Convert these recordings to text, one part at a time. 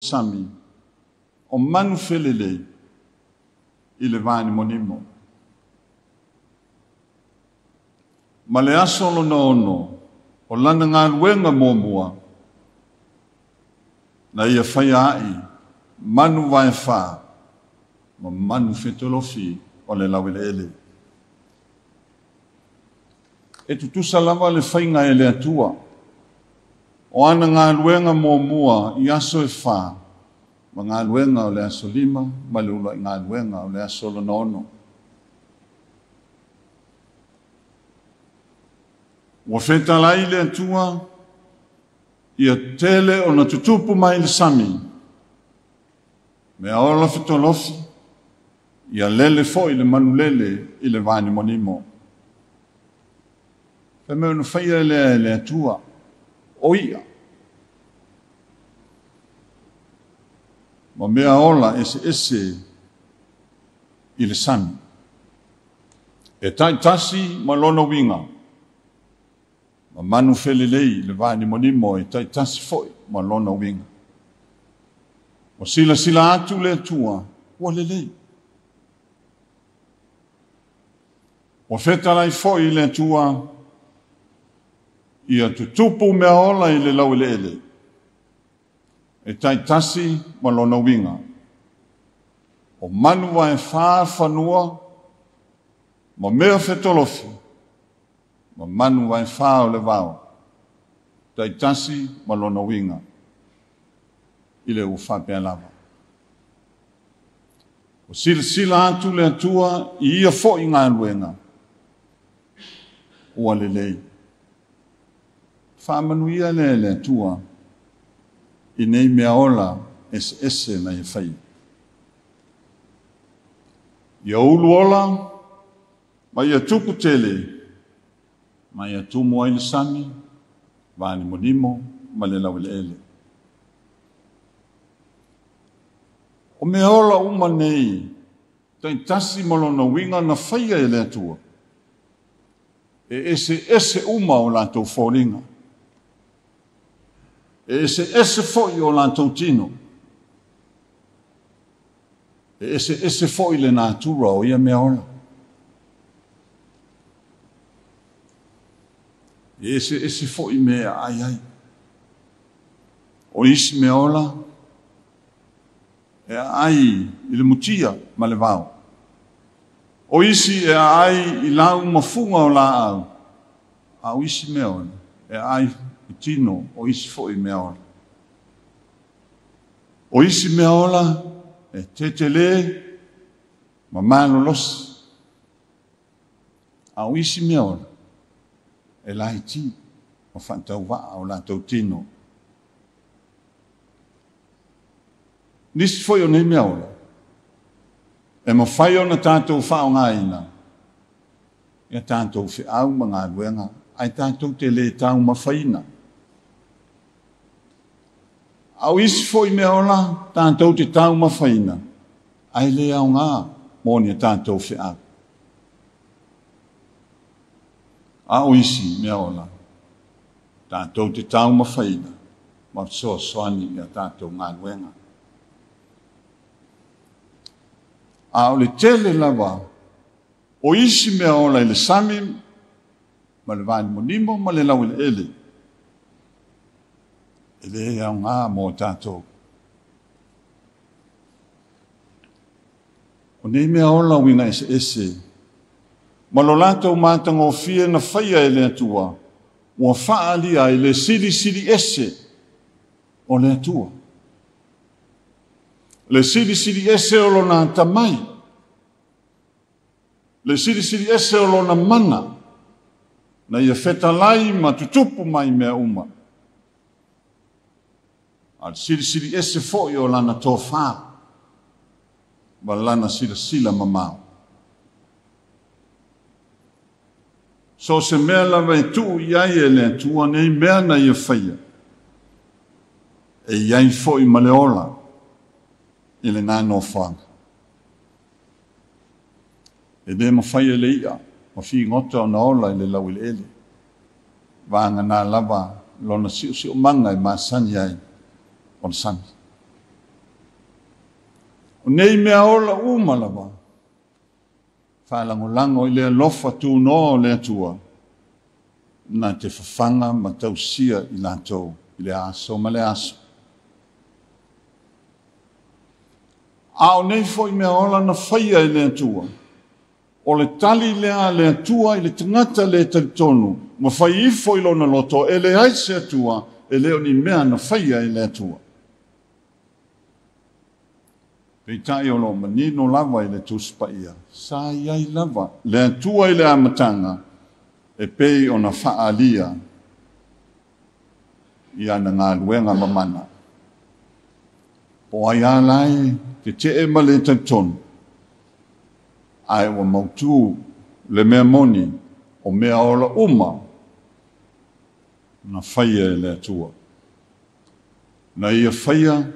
sami o manu felele i le vani monimo. Ma le aso ono o lana ngā luenga mōmua na ia whaia ai manu vai wha ma manu whetolofi o le lawele ele. E tutusa lava le whainga e le atua o ana ngā luenga mōmua i aso e wha ma ngā luenga o le aso lima ma le ula i ngā luenga o le aso ono. Wa whetalai le atua ia tele o na tutupu mai le sami me aola whetolofi ia lele fo i le manu lele i le vani monimo. Fe meo na whaia le atua o ia. Ma mea ola ese i le sami. E tai tasi ma lona winga. Ma manu felelei le vani monimo e tai tasi foi ma lona winga. O sila atu le atua ua lelei. O whetalai foi le atua ia tutupu mea ola i le lawele ele. E tai tasi ma lona winga. O manu wa e whanua ma mea whetolofi. Ma manu wa e wha o le vau. Tai tasi ma lona winga. I le uwhapea lava. O sila atu le atua i ia fo i ngā luenga. Ua lelei. Whamanuia le atua i nei mea ola ese na i whai. Ia ulu ola, ma ia tuku tele, ma ia tumu ai le sami, vani monimo, ma le lawele ele. O mea ola uma nei, tai tasi malona winga na whaia e le atua. E ese uma o lātou whoringa. E ese foi o lātou tino. E ese foi le natura o ia mea ola. E ese foi mea ai. O isi mea ola, e ai i le mutia ma le vau. O isi e ai i lau mafunga o la au. A o isi mea ola, e ai i tino o isi foi mea ola. O isi mea ola e tetele ma malo losi. A o isi mea ola e lai ti o whantau waa o la tau tino. Nisi foi o nei mea ola. E ma whai o na tātou whao ngā ina. Ia tātou whi au ma ngā luenga. Ai tātou te le tāu ma whaina. Au isi foi mea ola, tātou te tāu ma whaina. Ai le au ngā, mōni a tātou whi au. Au isi mea ola, tātou te tāu ma whaina. Ma soa soani ia tātou ngā luenga. Au le tele lava, o isi mea ola i le sami, ma le vani monimo, ma le lawele ele. Ele e au ngā mō tātou. O nei mea ola winga ese. Ma lo lātou mātanga o fia na whaia ele atua, ua whaalia i le siri ese o le atua. Le siri ese o lona tamai. Le siri ese o lona mana. Na ia whetalai ma tutupu mai mea uma. Al siri ese foi o lana tō whā. Ma lana sila mamau. So se mea lawa e tuu iai e le tua nei mea na ia whaia. E iai foi ma le ola. I le nāno whanga. E le ma whaia le ia. Ma whi ngota o na ola i le lawile ele. Vanga nā lava lona si o manga i māsani ai. O le sami. O nei mea ola umalawa. Whalangolango i lea lofa tūno lea tua. Nā te whawhanga ma tausia i lātou i le aso ma le aso. Ao nei fo i mea ola na whaia i lea tua. O le tali lea tua i le tangata le talitonu. Ma whai ifo i lona loto e le aise atua e leo ni mea na whaia i lea tua. Pei tai o lo manino lava i le tuspa ia. Sa iai lava. Lea tua i le amatanga. E pei o na whaalia. I ana ngā luenga mamana. Po ai alai te te e male tantonu. Ai wa mautu le mea moni o mea ola uma. Na whaia e lea tua. Na ia whaia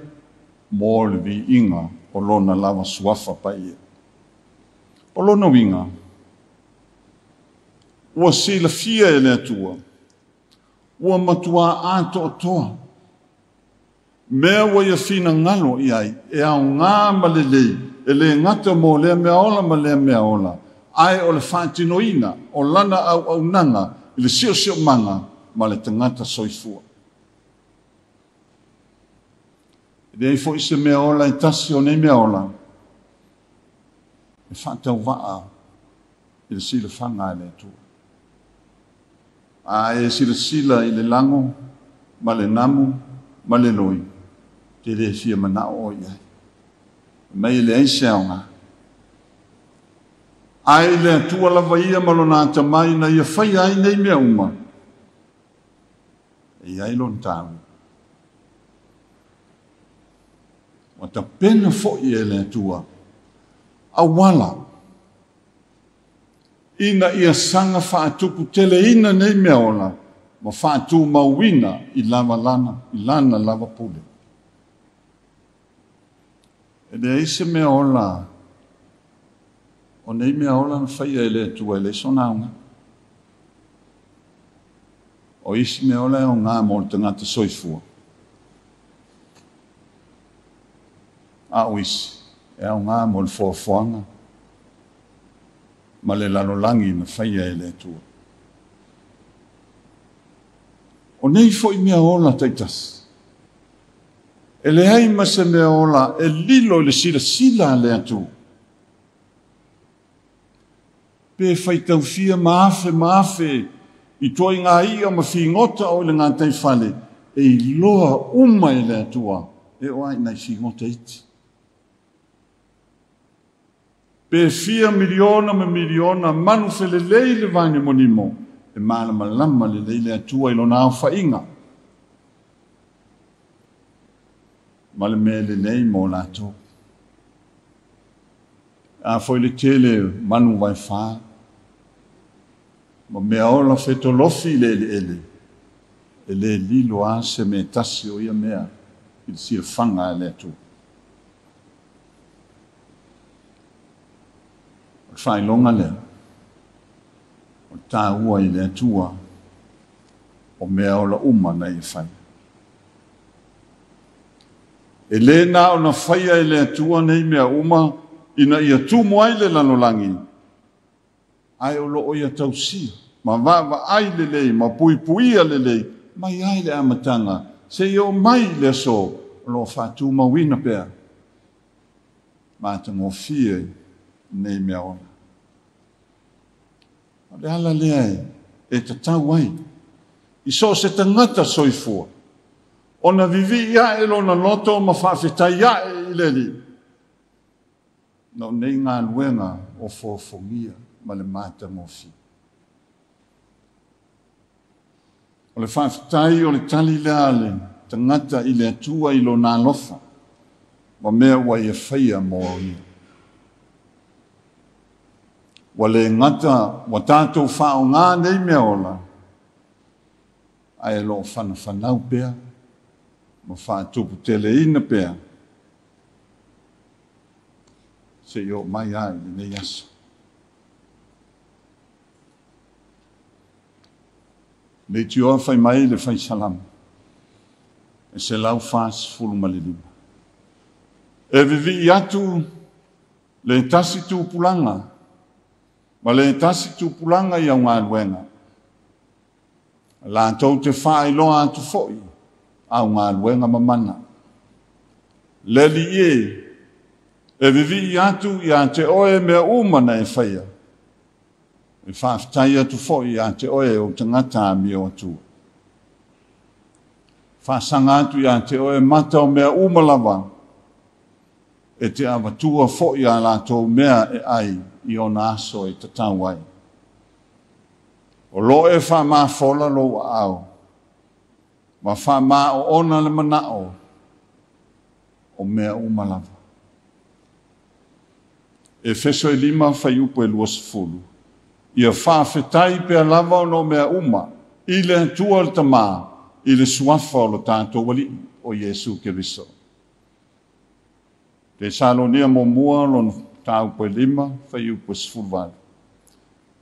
mo le vi inga. O lona lava suafa pa ia. O lona winga. Ua sila fia e lea tua. Ua matua ato o toa. Mea wa ia fina ngalo iai. E au ngā malelei. E le ngata mo lea mea ola ma lea mea ola. Ai o le whaatinoina. O lana au nanga. I le sio manga. Ma le tangata soifua. Dei fo ise mea ola i tasi o nei mea ola. E whaatau waa i le sila whanga e le tua. A e sila i le lango, ma le namu, ma le loi. Te le fia mana o iai. Mai le aise au ngā. Ai le tua lava ia malonata mai na ia whai ai nei mea uma. E iai lon tāu. O ta pena fo'i e le tua. A wala. Ina ia sanga whaatupu tele ina nei mea ola. Ma whaatu mauina i lava lana, i lana lava pule. E le eise mea ola. O nei mea ola na whaia e le tua e le sonaunga. O isi mea ola e o ngā mo le tangata soifua. A oisi, e au ngā mo le fuafuanga. Ma le lalolangi na whaia e le tua. O nei fo i mea ola taitas. E le hei ma se mea ola e lilo le sila le atu. Pe whaitau fia maafe i toi ngā ia ma fi ngota o le ngā taifale e i loa uma e le atua e oai nai fi ngota iti. Pe fia miliona me miliona manu fele leile vane monimo e malama lama le leile atua i lo nao whainga. Ma le mele nei mo lato. A foi le tele manu vai wha. Ma mea ola fetolofi le ele. E le lilo a se me tasi o ia mea. Il si fanga le atua. Fai longa lea. O tā ua i le atua. O mea ola uma na i fai. E le na o na whaia i le atua nei mea uma. Ina ia tu moai le lanolangi. Ai o lo o ia tausia. Ma vava ai le lei. Ma pui puia le lei. Mai ai le amatanga. Se i o mai le so. Lo fatu mawina pea. Ma te ngofie nei mea ona. Le ala lea e te tau ai. I so se tangata soifua. Ona vivi ia e lona loto ma whawhetai ia e le li. No nei ngā luenga o fofongia ma le mata mofi. O le whawhetai o le tali lea le tangata i le atua i lo nā lofa. Ma mea wa ia whaia mo ia. Wa le ngata, wa tātou whao ngā nei mea ola. Ai lo whanau pea, ma whātupu tele ina pea. Se yo mai ai nei aso. Le tioa whai mai le whai salam. E se lau whās fulu malilima. E vivi atu le tasi tūpulanga, ma le tasi tūpulanga i au ngā luenga. La tau te whaeloa atu foi, au ngā luenga mamana. Le li e vivi atu i a te oe mea umana e whaia. E whaafitai atu foi i a te oe o te ngata mi o atua. Whaasanga atu i a te oe mata o mea umalawa, e te awatua foi a lātou mea e ai i o nāso e tatau ai. O lo e wha mā whola lo au, ma wha mā o ona le manao o mea umalawa. E feso e 5 whai upo e 2. Ia whaafetai pia lava o no mea uma, i le tua le tamā, i le suafa o lo tātou wali o Iesu Keriso. Te Salonia mo mua lo tāu pe 5 whai upo e 10.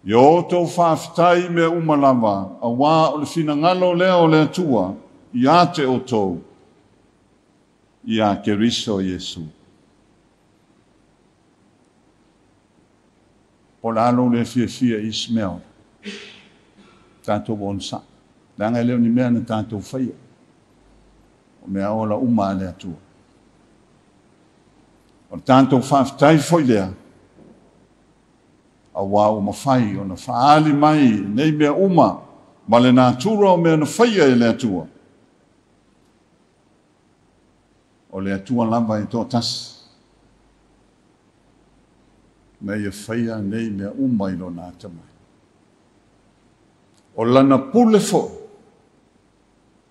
Ia o tau whaafetai mea uma lava, a wā o le whina ngalo lea o le tua, i a te o tau, i a Keriso Iesu. O la alo le fia Ismael. Tātou bonsa. Langa leo ni mea na tātou whaia. O mea ola uma le atua. O tātou whaafitai foi lea. A wā o mawhai o na whaali mai nei mea uma. Ma le nā tura o mea na whaia e le atua. O le atua lava e tō tasi. Nei e whaia nei mea uma i lo nā tamai. O lana pule fo,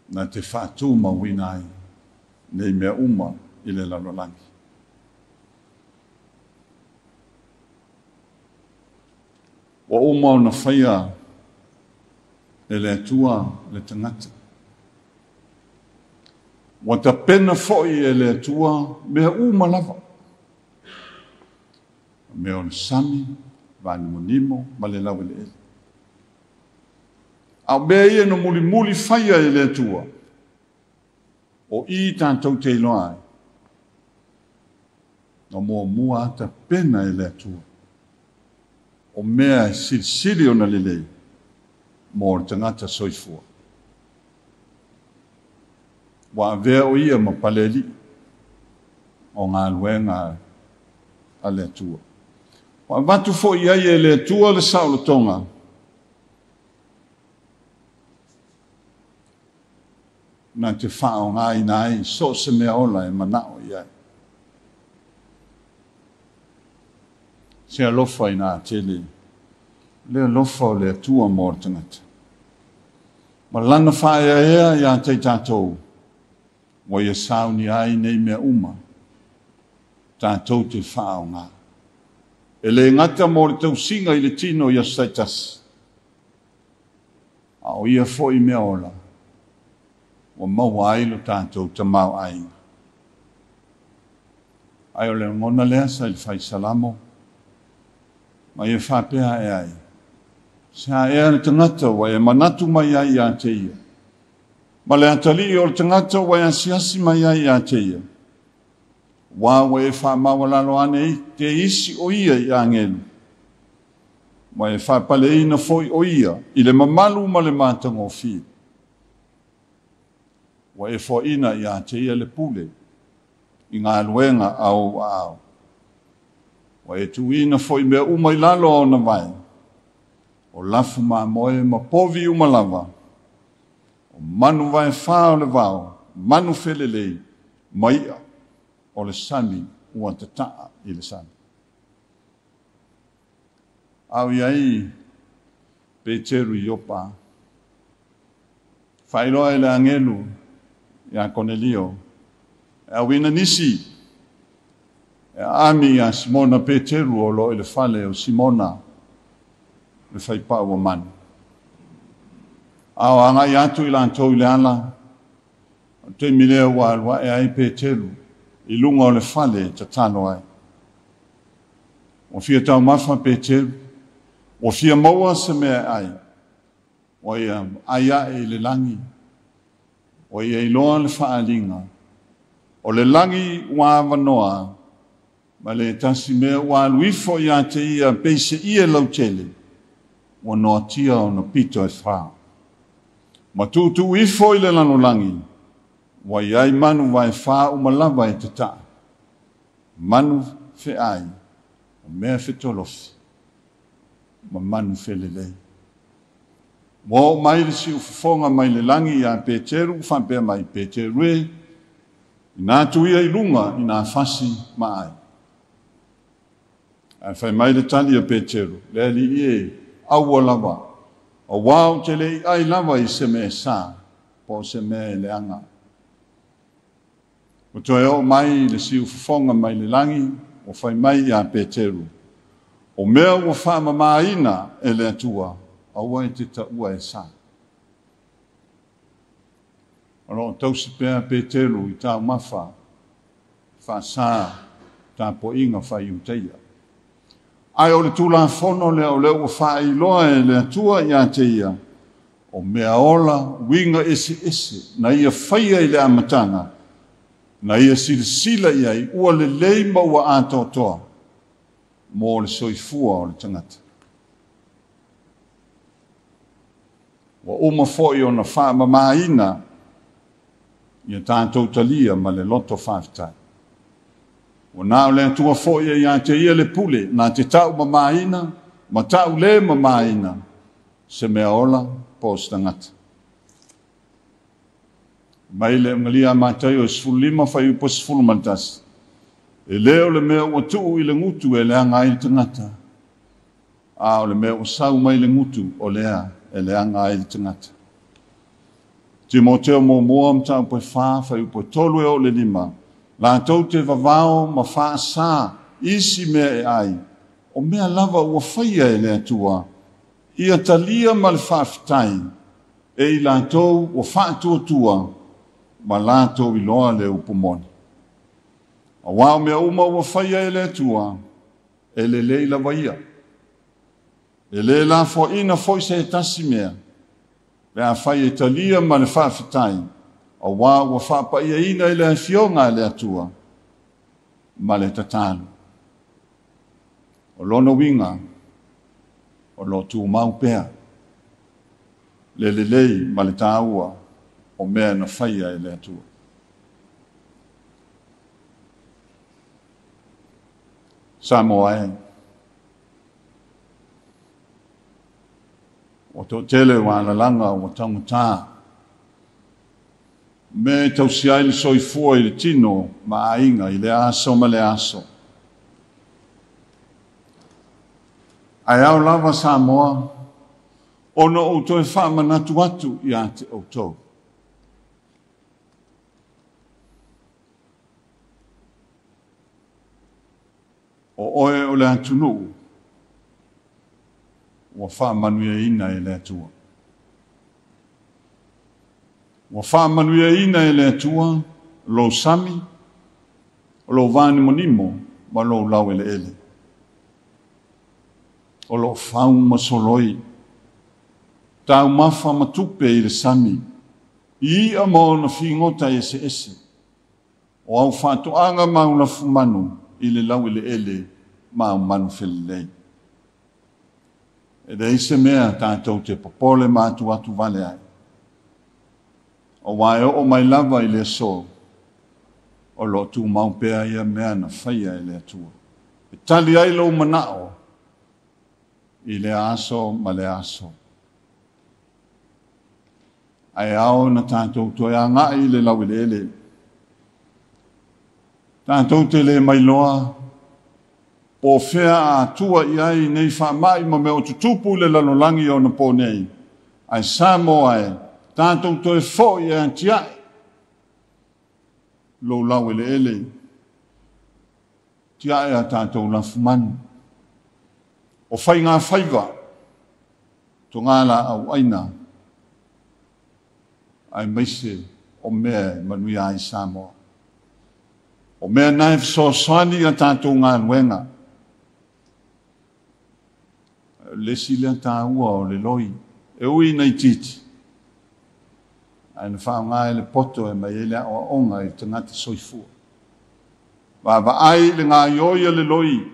na te whātū mawina ai, nei mea uma i le lalolangi. O uma o na whaia e le atua le tangata. Wa ta pena foi e le atua mea uma lava. Mea o sami, vani monimo, ma le lau ele. Au mea ia no muli whaia e le atua. O i tātou te iloa ai. No mua ata pena e le atua. O mea siri o na lelei. Mo o tangata soifua. Wa vea o ia ma paleli. O ngā luenga a le atua. Wa watu fo ia e le tua le saulo tonga. Na te whao ngai nai, so se mea ola e manao ia. Se alofa i nā tele, le alofa o le tua mōr tangata. Ma lana whaia ea ia te tātou, wa ia sauni ai nei mea uma, tātou te whao ngai. E le ngata mo le tau singa i le tino ia saitas. A o ia fo i mea ola. O mau ai lo tātou ta mau ai. Ai o le ngona lea sa il fai salamo. Ma ia whapea e ai. Sa ea le tangata wa e manatu mai ai a te ia. Ma le atali o le tangata wa e asiasi mai ai a te ia. Wa e wha mawalalo ane te isi o ia i angelu. Wa e wha pale ina foi o ia i le mamalu ma le mātango fi. Wa e fo ina i a te ia le pule i ngā luenga au au. Wa e tu ina foi mea umai lalo o na vai. O lafu ma moe ma povi umalava. O manu vai whao le vao, manu felelei, maia. O le sani ua te taa i le sani. Au iai Peteru i opa. Whailoa e le angelu i a Cornelio. E au ina nisi. E ami a Simona Peteru o lo i le fale o Simona. Le whaipa ua manu. Au angai atu i lantou i le ala. Te milea wa e ai Peteru. I lunga o le fale ta tano ai. O fia tau mafa Peteru. O fia maua se mea ai. O ia aia e le langi. O ia iloa le whaalinga. O le langi wā wanoa, ma le tasi mea wā luifo ia te ia peise ia lau tele, wanoa tia o na pito e whā. Ma tūtu ifo i le lano langi, wa iai manu wa e whā umalawa e te taa. Manu fe ai, o mea fe tolofi, ma manu fe lelei. Mo mai le si ufufonga mai le langi ia Peteru, whampea mai Peteru e, ina tuia i lunga ina fasi mai. Ai whai mai le tali a Peteru, le ali e aua lava, o wau te le ai lava i se me sa, po se me le anga. O toi o mai le si ufufonga mai le langi, o whai mai a Peteru. O mea ua whaama maina e le atua, aua e te taua e sa. Alo, tausi pēr Peteru i tau mawha, wha sa, tā po inga whai utaia. Ai o le tūla whono le o leo wha i loa e le atua i a te ia, o mea ola, winga ese, na ia whaia i le amatanga, na ia sila ia i ua le leima ua atotoa, mō le soifua o le tangata. Wa uma foi o na wha mamaina, ia tātou talia ma le loto whaftai. O nā o le atua foi e ia te ia le pule, nā te tau mamaina, ma tau le mamaina, se mea ola po stangata. Mai le ngalia mātai o sfulima whai upo sfulumantas. E leo le mea ua tuu i le ngutu e lea ngai tangata. A o le mea ua sau mai le ngutu o lea e lea ngai tangata. Timoteo mo moa mta upo wha whai upo tolu e o le lima. La tau te vavao ma wha sa isi mea e ai. O mea lava ua whaia e lea tua. Ia talia ma le whaftai. E i la tau ua wha tua ma la tau i loa le upomoni. A wao mea uma ua whaia e lea tua. E le leila waia. E le la fo ina foi se e tasi mea. Le a whai e talia ma le whawhitai. A wā ua whapa ia ina i le fionga le atua. Ma le tatalu. O lono winga. O lo tu mau pea. Le lei ma le tāua. O mea na whaia e le atua. Samoa e. O tō tele wāna langa o tangutā. Me tausia i le soifua i le tino ma ainga i le aso ma le aso. Ai au lava Samoa, ono o tō e wha manatu atu i ate o tō. O oe o le atunu, o wha manuia ina e le atua. O wha manuia ina e le atua, lo sami, lo vani monimo, ma lo lau ele ele. O lo whau masoloi, tau mawha matupe i le sami, i a mo na whingota ese. O au whātuanga maula fumanu, i le lau ele ele, ma manu whelelei. E rei se mea tātou te popole mātu atu vale ai. O wae o mai lava i le so, o lo tu maupea ia mea na whaia i le atua. E tali ai lo manao, i le aso ma le aso. Ai ao na tātou toi a ngā i le lau i le ele. Tātou te le mai loa, po fea a tua i ai nei wha mai ma me o tutupu le lanolangi o na po nei. Ai Samoa e, tātou toi fo i a tiai. Lo lau ele ele. Tiai a tātou la fumanu. O whai ngā whaiva. To ngā la au aina. Ai meise o mea manui ai Samoa. O mea naif so swani a tātou ngā luenga. Lesi le tāua o le loi. E ui nei titi. Ai na whao ngā e le poto e mai ele o onga i tangata soifua. Ai le ngā ioia le loi.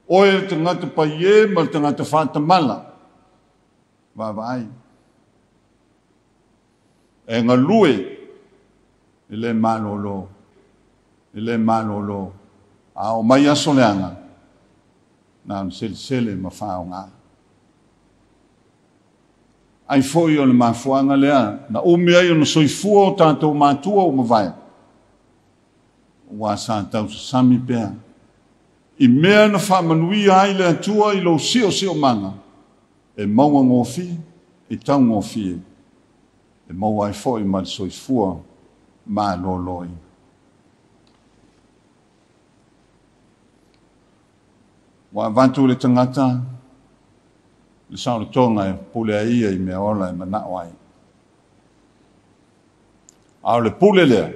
Oe le tangata paie ma le tangata whātamala. Ai. E ngā lue. Ele malolo. A o mai aso leanga. Nā sele ma whao ngā. Ai foi o le mafuanga lea. Na umi ai o na soifua o tātou mātua o mawai. Wa sa tau sami pea. I mea na whamanuia ai le atua I lo sio manga. E maua ngofi, I tau ngofi e. E maua ai foi ma le soifua ma loloi. Wa vantu le tangata, le sao le tonga e pule a ia I mea ola e mana wai. Au le pule lea,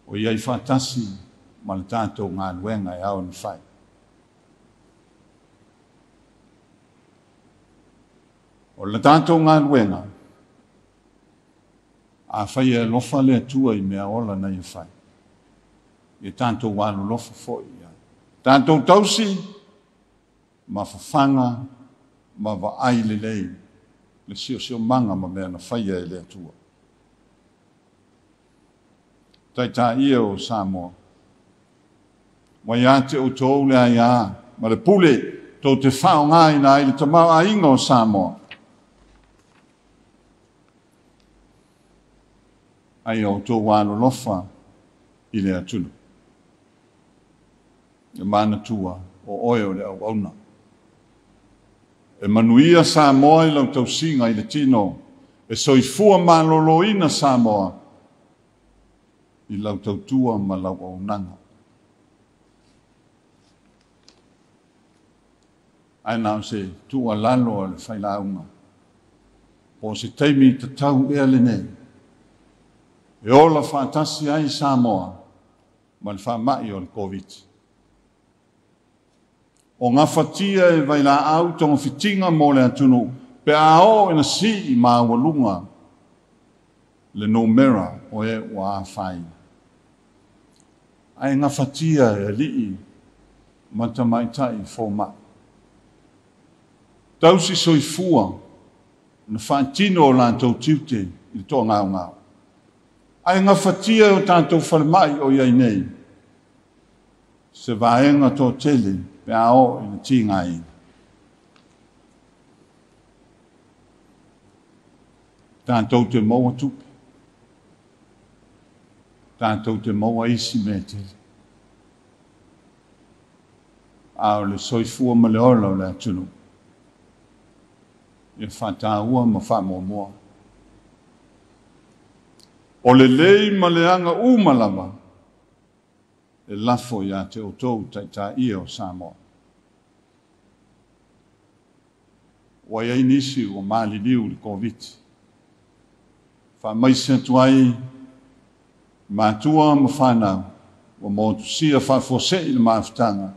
o iai whātasi ma le tātou ngā luenga e au ni whai. O le tātou ngā luenga, a whai e lofa le atua I mea ola na I whai. I tātou wālu lofa fo I ai. Tātou tausi, ma whawhanga, ma wa ai le lei, le sio manga ma mea na whai e le atua. Tai tā ia o Samoa. Wai ate o tōu le ai a, ma le pule tō te whao ngai na I le tamau a inga o Samoa. Ai o tō wālo lofa I le atunu. E mana tua o oe o le au auna. E manuia Samoa I lau tausinga I le tino, e soifua maloloina Samoa, I lau tautua ma lau aunanga. Ai nao se tua lalo le whailaunga. Po se teimi te tau ea le nei. E ola whātasi ai Samoa, ma le whamai o le COVID. O ngā whatia e vai la au tonga whitinga mo le atunu, pe a o ina si I mā walunga, le no mera o e wa whai. Ai ngā whatia e lii, matamaitai fōma. Tausi soifua, na whātino o lātou tiute, I tō ngāo. Ai ngā whatia o tātou whalemai o iai nei, se vaenga tō tele, pe a o ina tīngai. Tātou te maua tupe. Tātou te maua isi me tele. A o le soifua ma le ola o le atunu. E whātāua ma whamomoa. O le lei ma le anga umalama. E lafo ia te o tau taita ia o Samoa. Wa ia inisi o maali liu li COVID. Wha maise tuai mātua ma whanau. Wa mōtu sia whafose I le maafutanga.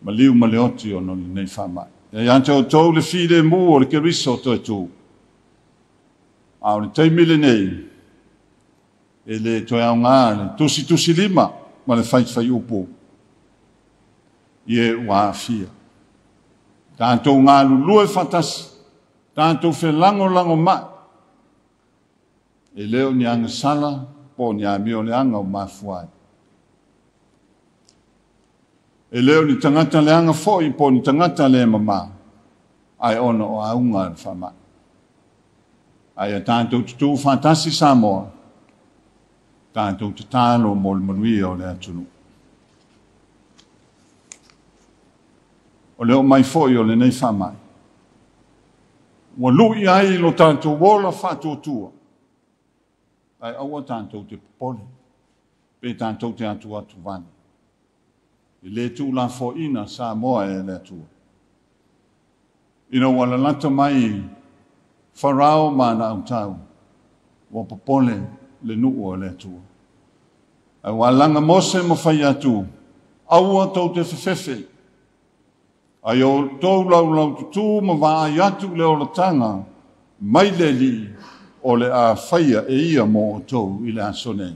Ma liu ma le oti o no le nei whamai. Ia te o tau le whire mu o le keriso to e tū. A o le teimile nei. E le toi au ngā le tusi lima. Ma le whai upo. Ie wā fia. Tātou ngā lulue whatasi. Tātou whe lango mai. E leo ni anga sala, po ni amio le anga o mafuai. E leo ni tangata le anga foi, po ni tangata le mama. Ai ono o aunga le whamai. Ai a tātou tutu whatasi Samoa. Tātou te tālo mo le manuia o le atunu. O leo mai foi o le nei whamai. Wa lui ai lo tātou wola whātua. Ai aua tātou te popole. Pe tātou te atua vani. I le tū la fo ina Samoa e le atua. Ina wala lata mai wharao mana au tau. Wa popole le nuu o le atua. Ai walanga mose mo whai atu. Aua tau te whewhewe. Ai o tau lau tutu ma wa ai atu le o la tanga. Mai le li o le a whaia e ia mo o tau I le asone.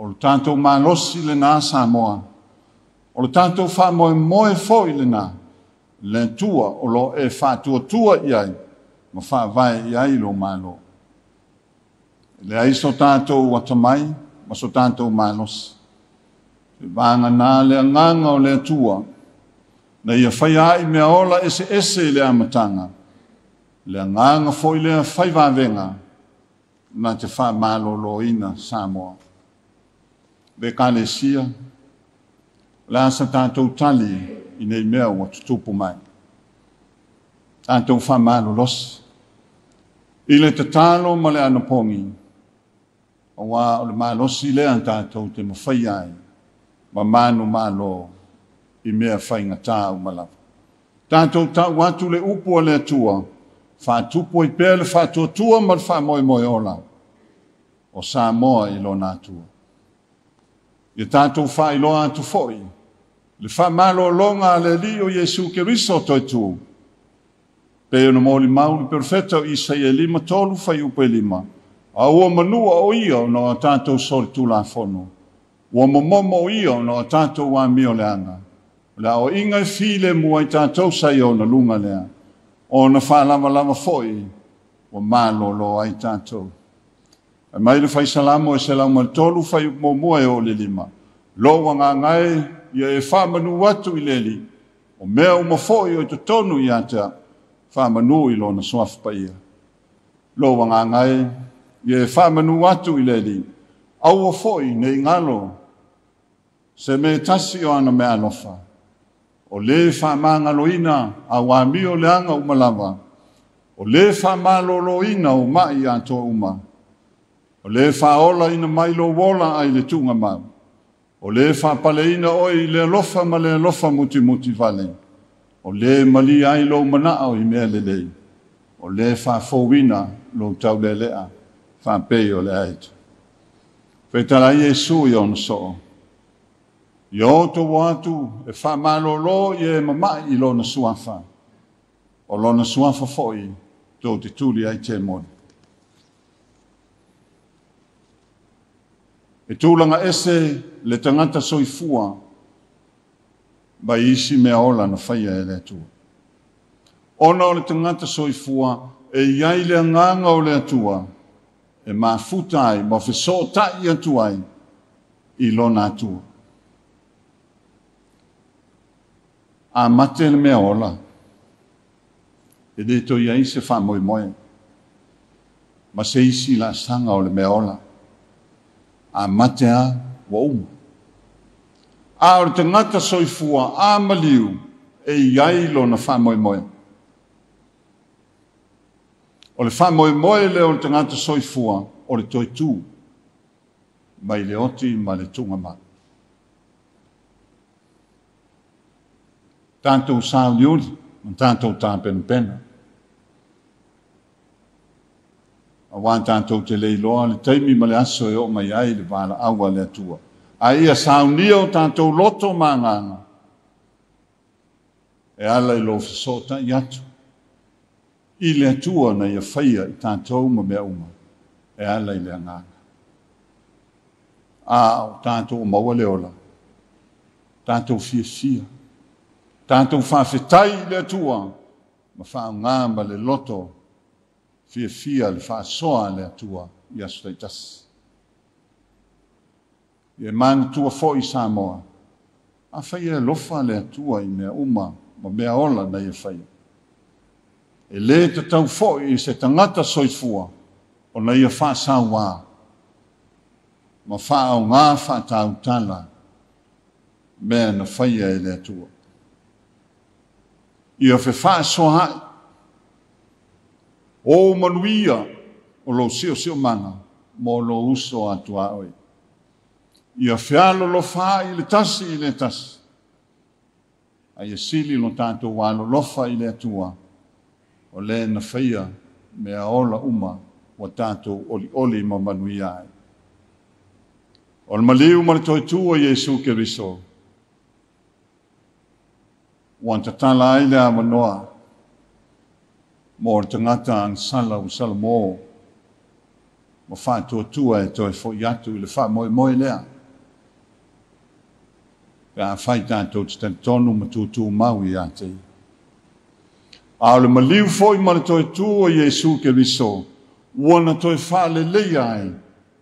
o le tātou malosi le nā Samoa, o le tātou whamoe fōi le nā, le tua o lo e whātua iai, ma whāwai iai lo malo. Le aiso tātou watamai, ma so tātou malosi. Vanga nā le nganga o le tua, na ia whai ai mea ola ese le amatanga, le nganga fōi le whai wawenga, na te wha malo loina Samoa. Be ka le sia, le asa tātou tali i nei mea ua tutupu mai. Tātou wha malo losi. I le te talo ma le anapongi, o wā o le malosi le an tātou te mawhai ai, ma manu malo i mea whai ngatā u malawa. Tātou tā watu le upu le atua, whātupu i pēle whātua ma le whamoe ola, o Samoa i lo nātua. I tātou whailoa atu foi, le whamalo longa le li o Jesu Keriso toi tū. Peo na mōli mauri perfeto i sei e 5 tolu whai upe 5. A ua manua o ia no a tātou sori tū la whono. Ua momomo o ia no a tātou wā mio le anga. La o inga file mua i tātou sai o na lunga lea. O na whalama foi, o malo lo ai tātou. E mai le whai salamo e se lau mal tolu whai mua e o le 5. Lo wanga ngai ia e whamanu watu i leli. O mea o mafoi o i tonu i atea, whamanu i lo na suafu pa ia. Lo wanga ngai ia e whamanu watu i leli. Au o foi nei ngalo, se me tasi o ana mea lofa. O le whamanga loina a wami o le anga umalawa. O le whamalo loina o mai ato uma. O le whaola ina mailo wola ai le tunga mau. O le whapale ina oi le lofa ma le lofa muti vale. O le mali ai lo mana o i mea le lei. O le whafowina lo tau le lea. Whapei o le aitu. Whetala Jesu i ono so. I oto watu e whamalo lo i e mamai i lo na suafa. O lo na suafa foi tō te tuli ai te mori. E tūlanga ese le tangata soifua ba isi mea ola na whaia e le atua. Ona o le tangata soifua e iai le nganga o le atua e mafutai ma wheso tai atuai i lona atua. A mate le mea ola e le to iai se wha moe ma se isi la sanga o le mea ola. A matea wa uma. A o te ngata soifua a maliu e iai lo na whamoe. O le whamoe le o te ngata soifua o le toi tū. Mai le oti ma le tunga ma. Tātou sāu liuri, tātou tā pena. A wān tātou te leiloa, le taimi ma le aso e o mai ai le wāla aua le atua. A ia saunia o tātou loto mānganga. E ala i lo whasota i atu. I le atua na ia whaia i tātou ma mea uma. E ala i le anganga. A o tātou maua le ola. Tātou fia. Tātou whawhetai le atua. Ma whaungamba le loto. Fia le whaasoa le atua i asutaitas. I mana tua fo i Samoa. A whaia lofa le atua i mea uma, ma mea ola na ia whaia. E le te tau fo i se tangata soifua, o na ia whaasawa. Ma whaau ngā whaatau tala, mea na whaia e le atua. Ia whe whaasoa hai, o manuia o lo sio mana mo lo uso atua oi. Ia whialo lo wha i le tasi. A ia sili no tātou walo lofa i le atua o le na whaia mea ola uma o tātou oli ma manuia ai. O le maliu ma le toitua Jesu Keriso. Wanta tala ai le amanoa mo le tangata ang sala mo ma whātua tua e toi fo i atu i le wha moe lea. Ka whai tātou te tonu matutu mau I ate. A le maliu foi ma le toi tū o Iesu Keriso. Wana toi whaale leia ai.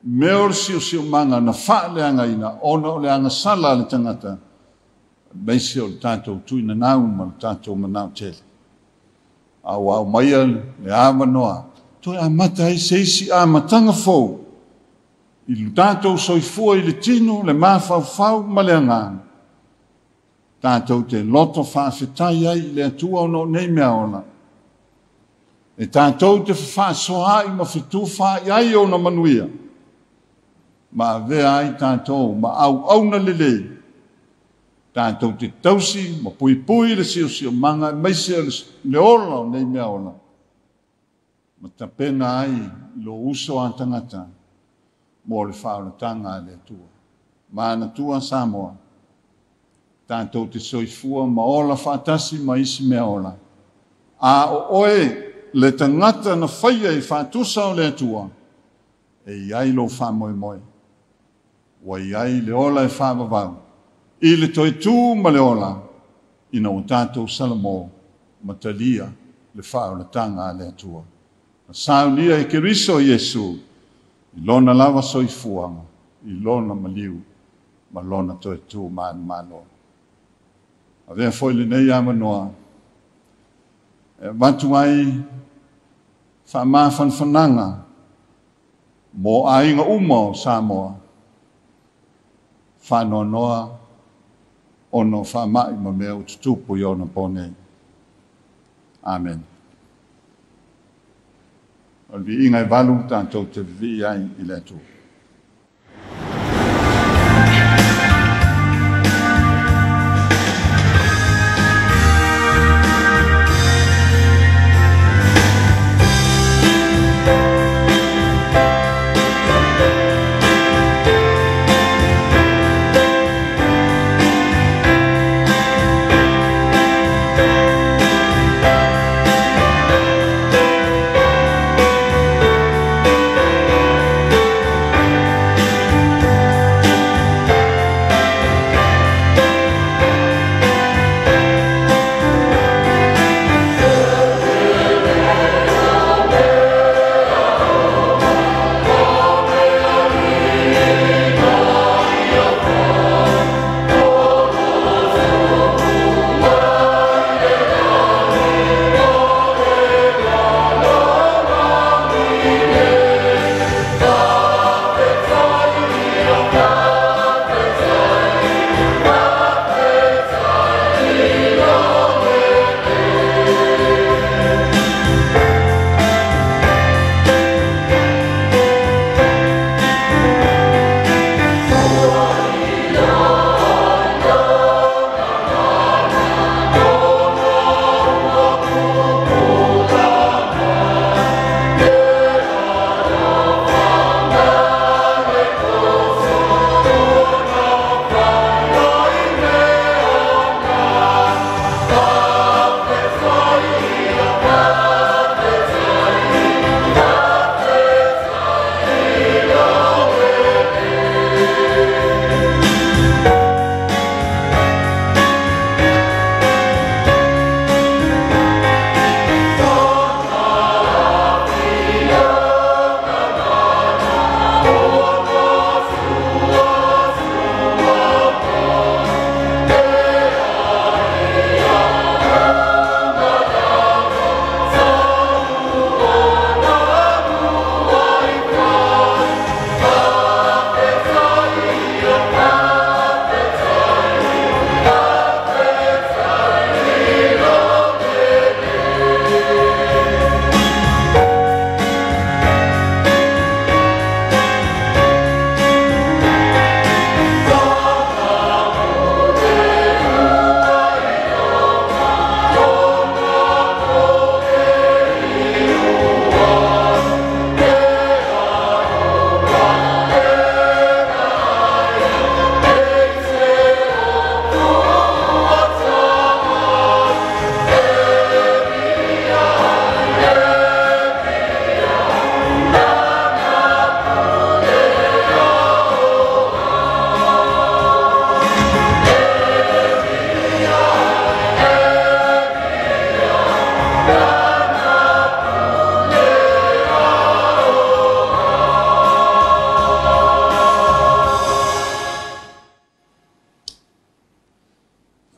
Meo siu manga na whaale anga ina. Ona o le anga sala le tangata. Meisi o le tātou tuina nau ma le tātou manau tele. Au maia le ama noa. Toi a mata ai seisi a matanga fou. I lu tātou soifua I le tino, le mawhau ma le angana. Tātou te loto whawhetai ai le atua ono nei mea ona. E tātou te whaasoa I ma whitu whai ai ona manuia. Ma vea ai tātou, ma au na lelei. Tātou te tausi, ma pui le sio manga, meise le ola o nei mea ona. Ma tapena ai lo uso a tangata, mo le whaoratanga le atua. Ma na tua Samoa. Tātou te soifua ma ola whaatasi ma isi mea ola. A o oe le tangata na whaia I whaatusa o le atua. E iai lo whamoe. Wa iai le ola e whamavau. I le toi tū ma le ola. Ina o tātou salamo ma talia le whaoratanga le atua. Na saunia e keriso Iesu. I lona lava soifuanga. I lona maliu. Ma lona toi tū ma manoa. A vea foi le nei ama noa. Watu ai whamawhanwhananga mo ainga uma o Samoa. Whanoa noa ono whamai ma mea ututupu I ona pone. Amen. Alvi ingai valu tātou te vi ai I le atu.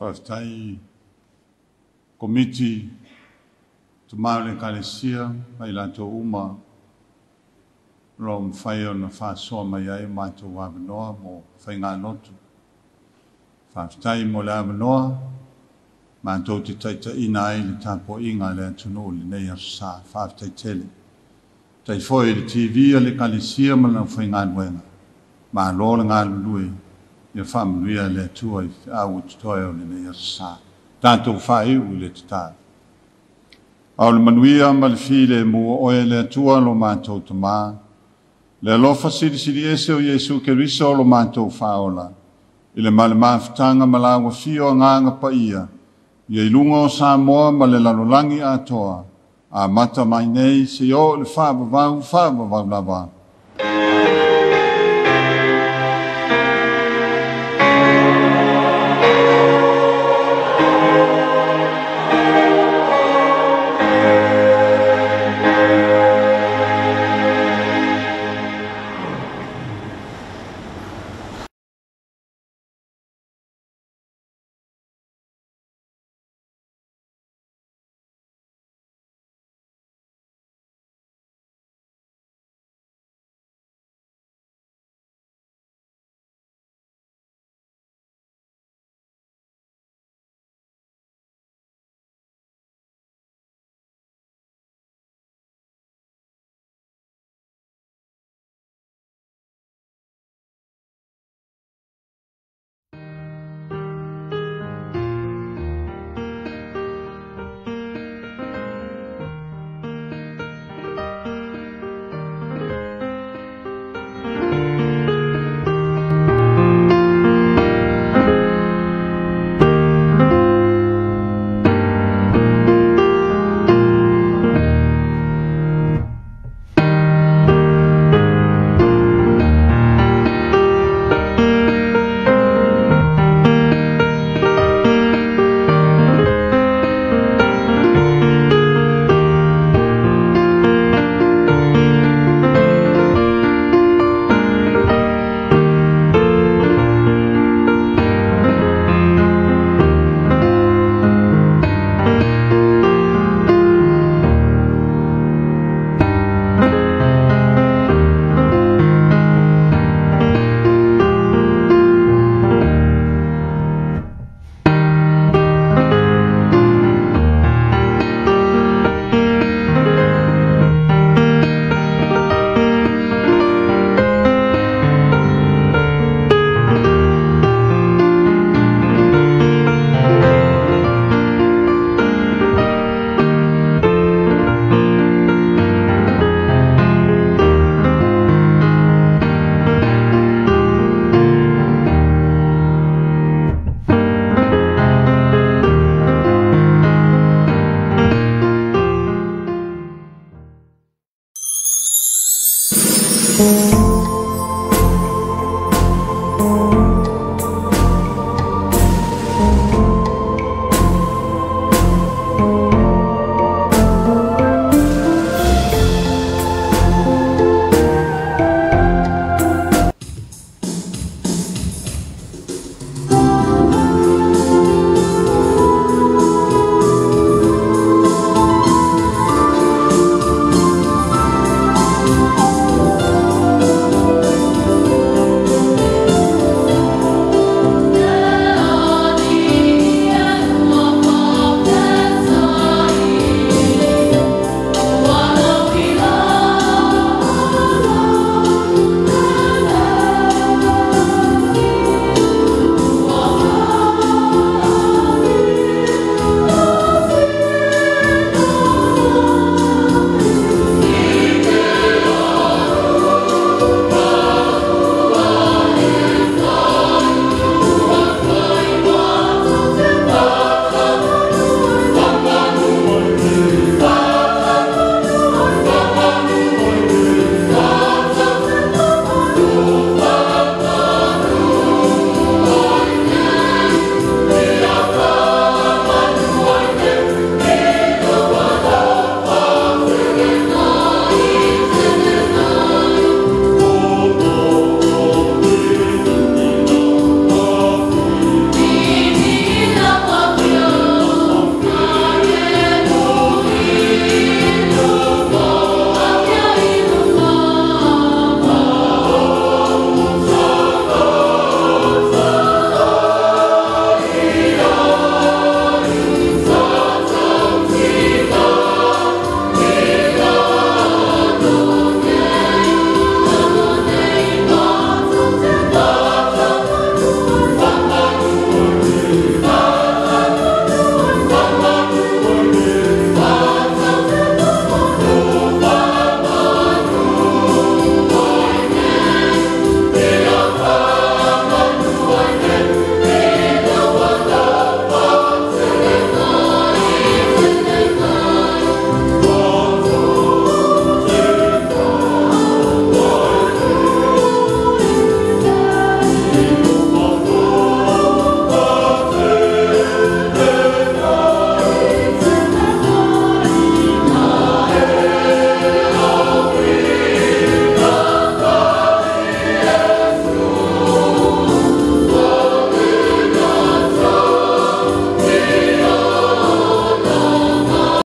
Whaftai Komiti tu maule kalesia mai lato uma rom whai o na whasoa mai ai mātou wawanoa mo whai ngā notu. Whaftai mo le awanoa mātou te taita ina ai le tāpo inga le atunu le nei sa whaftai tele. Tai foi le TV le kalesia ma na whai ngā nuenga. Ma lo le ngā lulue ia whamanuia le atua i au tutoe o le nei sa. Tātou whai u le tata. Au le manuia ma le file mua oe le atua lo mātou tamā. Le alofa siri ese o Yesu Keriso o lo mātou whaola. I le male mawhitanga ma la wafio a nganga pa ia. Ia ilunga o Samoa ma le lalolangi atoa. A mata mai nei se o le whaabavau lava.